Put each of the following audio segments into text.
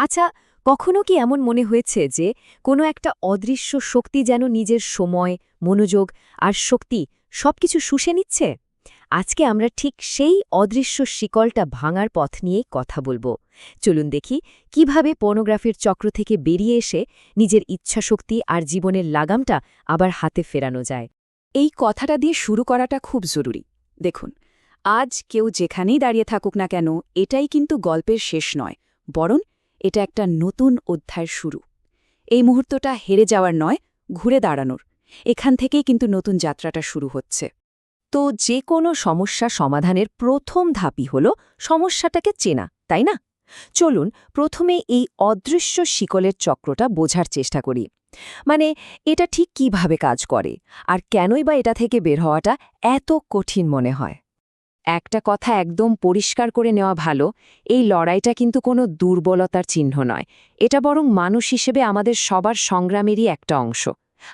আচ্ছা, কখনো কি এমন মনে হয়েছে যে কোনো একটা অদৃশ্য শক্তি যেন নিজের সময়, মনোযোগ আর শক্তি সবকিছু শুষে নিচ্ছে? আজকে আমরা ঠিক সেই অদৃশ্য শিকলটা ভাঙার পথ নিয়েই কথা বলবো। চলুন দেখি কিভাবে পর্নোগ্রাফির চক্র থেকে বেরিয়ে এসে নিজের ইচ্ছাশক্তি আর জীবনের লাগামটা আবার হাতে ফেরানো যায়। এই কথাটা দিয়ে শুরু করাটা খুব জরুরি। দেখুন, আজ কেউ যেখানেই দাঁড়িয়ে থাকুক না কেন, এটাই কিন্তু গল্পের শেষ নয়, বরং এটা একটা নতুন অধ্যায়ের শুরু। এই মুহূর্তটা হেরে যাওয়ার নয়, ঘুরে দাঁড়ানোর। এখান থেকেই কিন্তু নতুন যাত্রাটা শুরু হচ্ছে। তো যে কোনো সমস্যা সমাধানের প্রথম ধাপই হল সমস্যাটাকে চেনা, তাই না? চলুন প্রথমে এই অদৃশ্য শিকলের চক্রটা বোঝার চেষ্টা করি। মানে এটা ঠিক কিভাবে কাজ করে আর কেনই বা এটা থেকে বের হওয়াটা এত কঠিন মনে হয়। একটা কথা একদম পরিষ্কার করে নেওয়া ভালো, এই লড়াইটা কিন্তু কোনো দুর্বলতার চিহ্ন নয়। এটা বরং মানুষ হিসেবে আমাদের সবার সংগ্রামেরই একটা অংশ।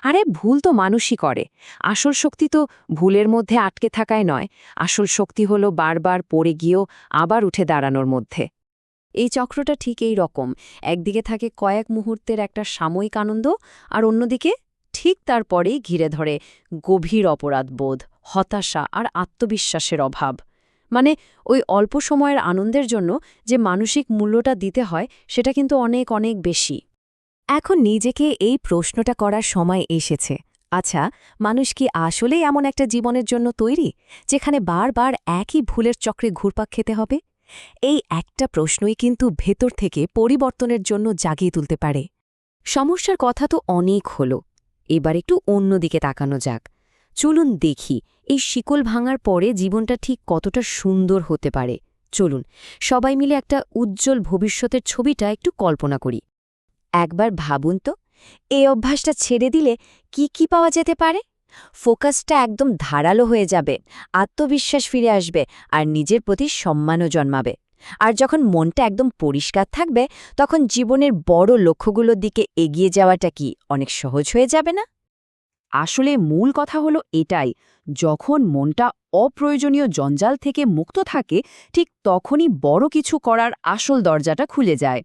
আরে ভুল তো মানুষই করে। আসল শক্তি তো ভুলের মধ্যে আটকে থাকায় নয়, আসল শক্তি হলো বারবার পড়ে গিয়েও আবার উঠে দাঁড়ানোর মধ্যে। এই চক্রটা ঠিক এই রকম। একদিকে থাকে কয়েক মুহূর্তের একটা সাময়িক আনন্দ, আর অন্যদিকে ঠিক তারপরেই ঘিরে ধরে গভীর অপরাধবোধ, হতাশা আর আত্মবিশ্বাসের অভাব। মানে ওই অল্প সময়ের আনন্দের জন্য যে মানসিক মূল্যটা দিতে হয় সেটা কিন্তু অনেক অনেক বেশি। এখন নিজেকে এই প্রশ্নটা করার সময় এসেছে। আচ্ছা, মানুষ কি আসলেই এমন একটা জীবনের জন্য তৈরি যেখানে বারবার একই ভুলের চক্রে ঘুরপাক খেতে হবে? এই একটা প্রশ্নই কিন্তু ভেতর থেকে পরিবর্তনের জন্য জাগিয়ে তুলতে পারে। সমস্যার কথা তো অনেক হলো, এবার একটু অন্যদিকে তাকানো যাক। চলুন দেখি এই শিকল ভাঙার পরে জীবনটা ঠিক কতটা সুন্দর হতে পারে। চলুন সবাই মিলে একটা উজ্জ্বল ভবিষ্যতের ছবিটা একটু কল্পনা করি। একবার ভাবুন তো, এই অভ্যাসটা ছেড়ে দিলে কি পাওয়া যেতে পারে? ফোকাসটা একদম ধারালো হয়ে যাবে, আত্মবিশ্বাস ফিরে আসবে আর নিজের প্রতি সম্মানও জন্মাবে। আর যখন মনটা একদম পরিষ্কার থাকবে, তখন জীবনের বড় লক্ষ্যগুলোর দিকে এগিয়ে যাওয়াটা কি অনেক সহজ হয়ে যাবে না? আসলে মূল কথা হলো এটাই, যখন মনটা অপ্রয়োজনীয় জঞ্জাল থেকে মুক্ত থাকে, ঠিক তখনই বড় কিছু করার আসল দরজাটা খুলে যায়।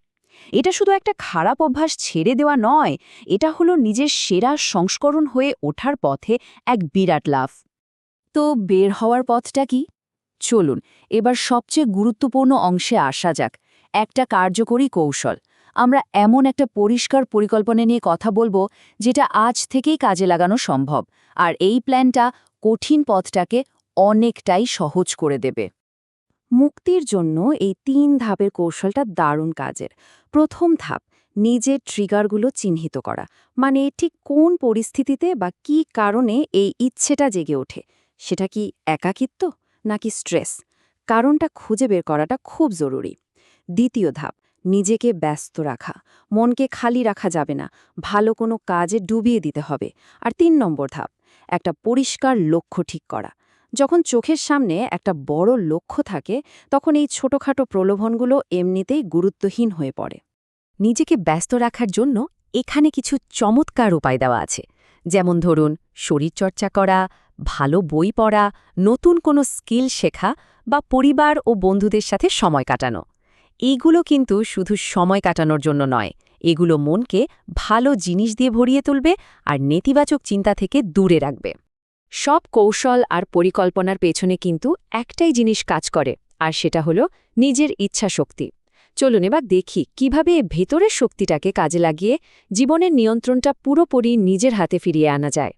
এটা শুধু একটা খারাপ অভ্যাস ছেড়ে দেওয়া নয়, এটা হলো নিজের সেরা সংস্করণ হয়ে ওঠার পথে এক বিরাট লাফ। তো বের হওয়ার পথটা কি? চলুন এবার সবচেয়ে গুরুত্বপূর্ণ অংশে আসা যাক, একটা কার্যকরী কৌশল। আমরা এমন একটা পরিষ্কার পরিকল্পনা নিয়ে কথা বলবো যেটা আজ থেকেই কাজে লাগানো সম্ভব, আর এই প্ল্যানটা কঠিন পথটাকে অনেকটাই সহজ করে দেবে। মুক্তির জন্য এই ৩ ধাপের কৌশলটা দারুণ কাজের। প্রথম ধাপ, নিজের ট্রিগারগুলো চিহ্নিত করা। মানে ঠিক কোন পরিস্থিতিতে বা কী কারণে এই ইচ্ছেটা জেগে ওঠে। সেটা কি একাকিত্ব নাকি স্ট্রেস? কারণটা খুঁজে বের করাটা খুব জরুরি। দ্বিতীয় ধাপ, নিজেকে ব্যস্ত রাখা। মনকে খালি রাখা যাবে না, ভালো কোনো কাজে ডুবিয়ে দিতে হবে। আর ৩ নম্বর ধাপ, একটা পরিষ্কার লক্ষ্য ঠিক করা। যখন চোখের সামনে একটা বড় লক্ষ্য থাকে, তখন এই ছোটখাটো প্রলোভনগুলো এমনিতেই গুরুত্বহীন হয়ে পড়ে। নিজেকে ব্যস্ত রাখার জন্য এখানে কিছু চমৎকার উপায় দেওয়া আছে। যেমন ধরুন, শরীরচর্চা করা, ভালো বই পড়া, নতুন কোনো স্কিল শেখা বা পরিবার ও বন্ধুদের সাথে সময় কাটানো। এইগুলো কিন্তু শুধু সময় কাটানোর জন্য নয়, এগুলো মনকে ভালো জিনিস দিয়ে ভরিয়ে তুলবে আর নেতিবাচক চিন্তা থেকে দূরে রাখবে। সব কৌশল আর পরিকল্পনার পেছনে কিন্তু একটাই জিনিস কাজ করে, আর সেটা হলো নিজের ইচ্ছাশক্তি। চলুন এবার দেখি কিভাবে ভেতরের শক্তিটাকে কাজে লাগিয়ে জীবনের নিয়ন্ত্রণটা পুরোপুরি নিজের হাতে ফিরিয়ে আনা যায়।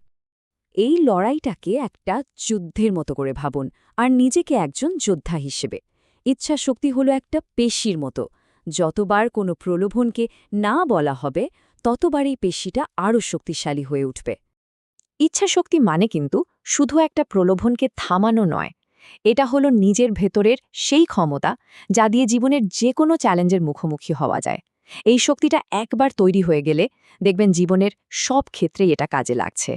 এই লড়াইটাকে একটা যুদ্ধের মতো করে ভাবুন, আর নিজেকে একজন যোদ্ধা হিসেবে। ইচ্ছাশক্তি হলো একটা পেশির মতো। যতবার কোনো প্রলোভনকে না বলা হবে, ততবার এই পেশিটা আরও শক্তিশালী হয়ে উঠবে। ইচ্ছাশক্তি মানে কিন্তু শুধু একটা প্রলোভনকে থামানো নয়, এটা হলো নিজের ভেতরের সেই ক্ষমতা যা দিয়ে জীবনের যে কোনো চ্যালেঞ্জের মুখোমুখি হওয়া যায়। এই শক্তিটা একবার তৈরি হয়ে গেলে দেখবেন জীবনের সব ক্ষেত্রেই এটা কাজে লাগছে।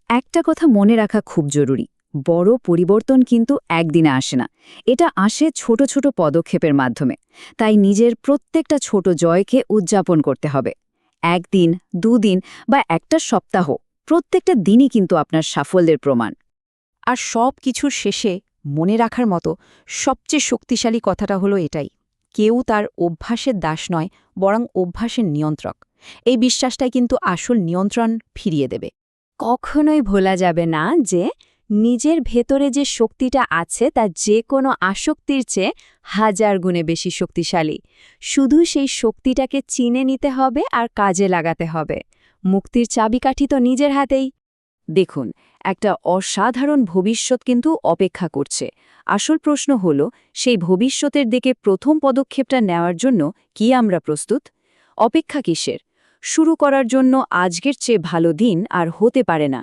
একটা কথা মনে রাখা খুব জরুরি, বড় পরিবর্তন কিন্তু একদিনে আসে না, এটা আসে ছোট ছোট পদক্ষেপের মাধ্যমে। তাই নিজের প্রত্যেকটা ছোট জয়কে উদযাপন করতে হবে। একদিন, দুদিন বা একটা সপ্তাহ, প্রত্যেকটা দিনই কিন্তু আপনার সাফল্যের প্রমাণ। আর সব কিছুর শেষে মনে রাখার মতো সবচেয়ে শক্তিশালী কথাটা হলো এটাই, কেউ তার অভ্যাসের দাস নয়, বরং অভ্যাসের নিয়ন্ত্রক। এই বিশ্বাসটাই কিন্তু আসল নিয়ন্ত্রণ ফিরিয়ে দেবে। কখনোই ভোলা যাবে না যে নিজের ভেতরে যে শক্তিটা আছে তা যে কোনো আসক্তির চেয়ে 1000 গুণে বেশি শক্তিশালী। শুধু সেই শক্তিটাকে চিনে নিতে হবে আর কাজে লাগাতে হবে। মুক্তির চাবিকাঠি তো নিজের হাতেই। দেখুন, একটা অসাধারণ ভবিষ্যৎ কিন্তু অপেক্ষা করছে। আসল প্রশ্ন হল, সেই ভবিষ্যতের দিকে প্রথম পদক্ষেপটা নেওয়ার জন্য কি আমরা প্রস্তুত? অপেক্ষা কিসের? শুরু করার জন্য আজকের চেয়ে ভালো দিন আর হতে পারে না।